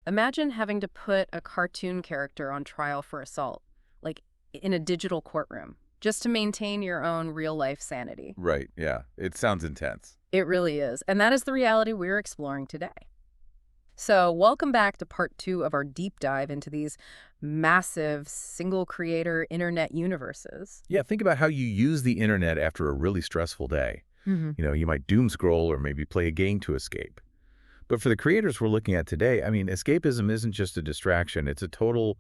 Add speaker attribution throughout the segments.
Speaker 1: Imagine having to put a cartoon character on trial for assault, like in a digital courtroom, just to maintain your own real-life sanity.
Speaker 2: Right, yeah. It sounds intense.
Speaker 1: It really is. And that is the reality we're exploring today. So welcome back to part 2 of our deep dive into these massive single-creator internet universes.
Speaker 2: Yeah, think about how you use the internet after a really stressful day. You might doom scroll or maybe play a game to escape. But for the creators we're looking at today, I mean, escapism isn't just a distraction. It's a total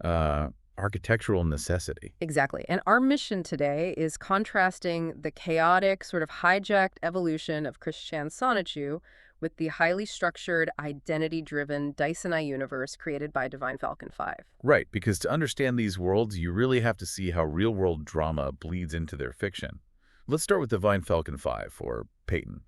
Speaker 2: architectural necessity.
Speaker 1: Exactly. And our mission today is contrasting the chaotic, sort of hijacked evolution of Chris Chan's Sonichu with the highly structured, identity-driven Dice&I universe created by DivineFalcon5.
Speaker 2: Right, because to understand these worlds, you really have to see how real-world drama bleeds into their fiction. Let's start with DivineFalcon5, or Peyton.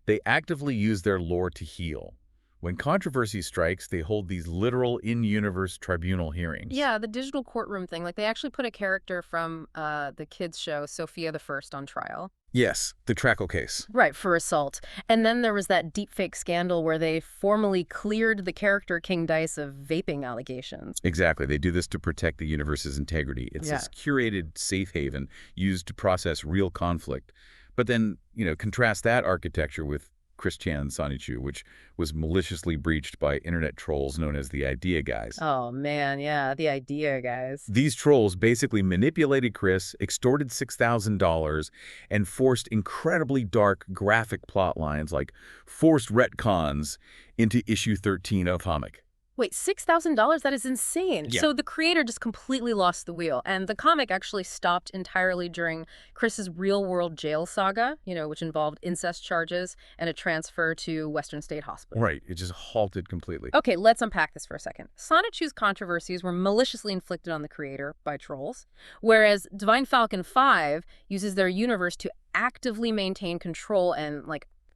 Speaker 2: They actively use their lore to heal. When controversy strikes, they hold these literal in-universe tribunal hearings.
Speaker 1: Yeah, the digital courtroom thing. Like, they actually put a character from the kids' show, Sophia the First, on trial.
Speaker 2: Yes, the Trackle case.
Speaker 1: Right, for assault. And then there was that deepfake scandal where they formally cleared the character King Dice of vaping allegations.
Speaker 2: Exactly. They do this to protect the universe's integrity. It's this curated safe haven used to process real conflict. But then, contrast that architecture with Chris Chan's Sonichu, which was maliciously breached by internet trolls known as the Idea Guys.
Speaker 1: Oh, man, yeah, the Idea Guys.
Speaker 2: These trolls basically manipulated Chris, extorted $6,000, and forced incredibly dark graphic plot lines like forced retcons into issue 13 of Comic.
Speaker 1: Wait, $6,000? That is insane.
Speaker 2: Yeah.
Speaker 1: So the creator just completely lost the wheel. And the comic actually stopped entirely during Chris's real-world jail saga, which involved incest charges and a transfer to Western State Hospital.
Speaker 2: Right. It just halted completely.
Speaker 1: Okay, let's unpack this for a second. Sonichu's controversies were maliciously inflicted on the creator by trolls, whereas DivineFalcon5 uses their universe to actively maintain control and,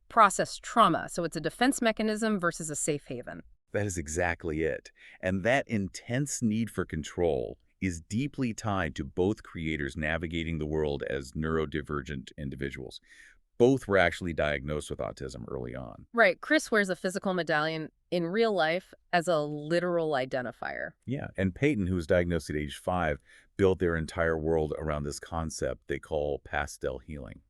Speaker 1: process trauma. So it's a defense mechanism versus a safe haven.
Speaker 2: That is exactly it. And that intense need for control is deeply tied to both creators navigating the world as neurodivergent individuals. Both were actually diagnosed with autism early on.
Speaker 1: Right. Chris wears a physical medallion in real life as a literal identifier.
Speaker 2: Yeah, and Peyton, who was diagnosed at age 5, built their entire world around this concept they call pastel healing.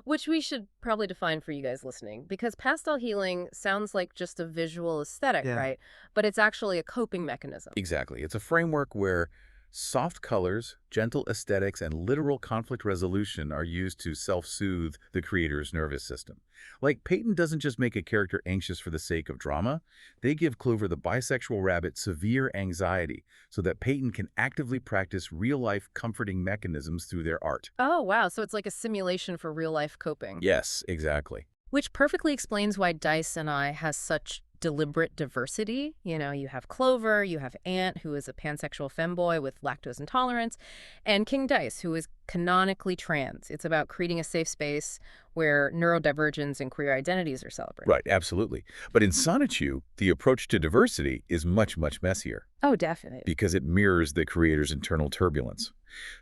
Speaker 1: Which we should probably define for you guys listening, because pastel healing sounds like just a visual aesthetic, right? But it's actually a coping mechanism.
Speaker 2: Exactly. It's a framework where soft colors, gentle aesthetics, and literal conflict resolution are used to self-soothe the creator's nervous system. Like, Peyton doesn't just make a character anxious for the sake of drama. They give Clover the bisexual rabbit severe anxiety so that Peyton can actively practice real-life comforting mechanisms through their art.
Speaker 1: Oh, wow. So it's like a simulation for real-life coping.
Speaker 2: Yes, exactly.
Speaker 1: Which perfectly explains why Dice&I has such deliberate diversity. You have Clover, you have Ant, who is a pansexual femboy with lactose intolerance, and King Dice, who is canonically trans. It's about creating a safe space where neurodivergence and queer identities are celebrated.
Speaker 2: Right, absolutely. But in Sonichu, the approach to diversity is much, much messier.
Speaker 1: Oh, definitely.
Speaker 2: Because it mirrors the creator's internal turbulence.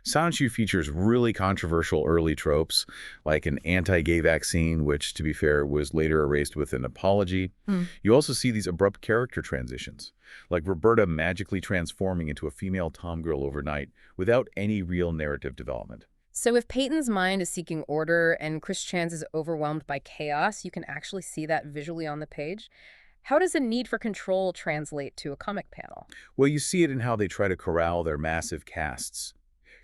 Speaker 2: Sonichu features really controversial early tropes, like an anti-gay vaccine, which, to be fair, was later erased with an apology. You also see these abrupt character transitions, like Roberta magically transforming into a female tomgirl overnight without any real narrative development.
Speaker 1: So if Peyton's mind is seeking order and Chris Chan's is overwhelmed by chaos, you can actually see that visually on the page. How does a need for control translate to a comic panel?
Speaker 2: Well, you see it in how they try to corral their massive casts.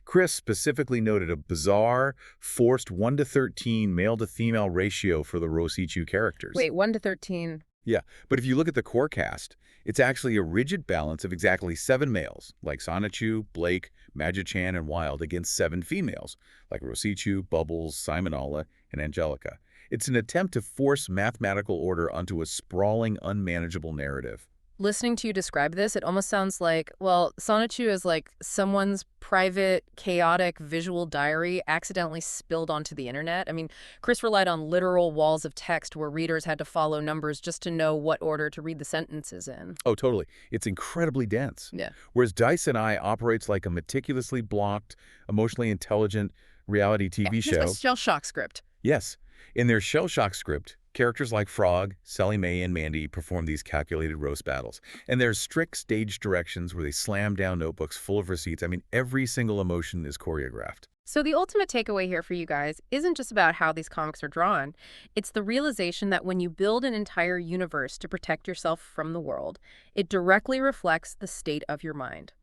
Speaker 2: Chris specifically noted a bizarre, forced 1:13 male-to-female ratio for the Rosichu characters.
Speaker 1: Wait, 1:13?
Speaker 2: Yeah, but if you look at the core cast, it's actually a rigid balance of exactly 7 males, like Sonichu, Blake, Magi-chan, and Wild, against 7 females, like Rosichu, Bubbles, Simonala, and Angelica. It's an attempt to force mathematical order onto a sprawling, unmanageable narrative.
Speaker 1: Listening to you describe this, it almost sounds like, Sonichu is like someone's private, chaotic visual diary accidentally spilled onto the internet. I mean, Chris relied on literal walls of text where readers had to follow numbers just to know what order to read the sentences in.
Speaker 2: Oh, totally. It's incredibly dense.
Speaker 1: Yeah.
Speaker 2: Whereas Dice&I operates like a meticulously blocked, emotionally intelligent reality TV show.
Speaker 1: It's a shell shock script.
Speaker 2: Yes. In their shell shock script, Characters like Frog, Sally Mae, and Mandy perform these calculated roast battles. And there's strict stage directions where they slam down notebooks full of receipts. I mean, every single emotion is choreographed.
Speaker 1: So the ultimate takeaway here for you guys isn't just about how these comics are drawn. It's the realization that when you build an entire universe to protect yourself from the world, it directly reflects the state of your mind.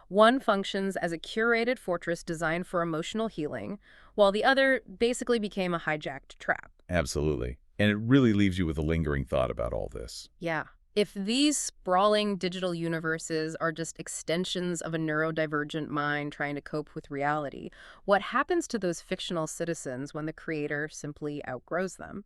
Speaker 1: One functions as a curated fortress designed for emotional healing, while the other basically became a hijacked trap.
Speaker 2: Absolutely. And it really leaves you with a lingering thought about all this.
Speaker 1: Yeah. If these sprawling digital universes are just extensions of a neurodivergent mind trying to cope with reality, what happens to those fictional citizens when the creator simply outgrows them?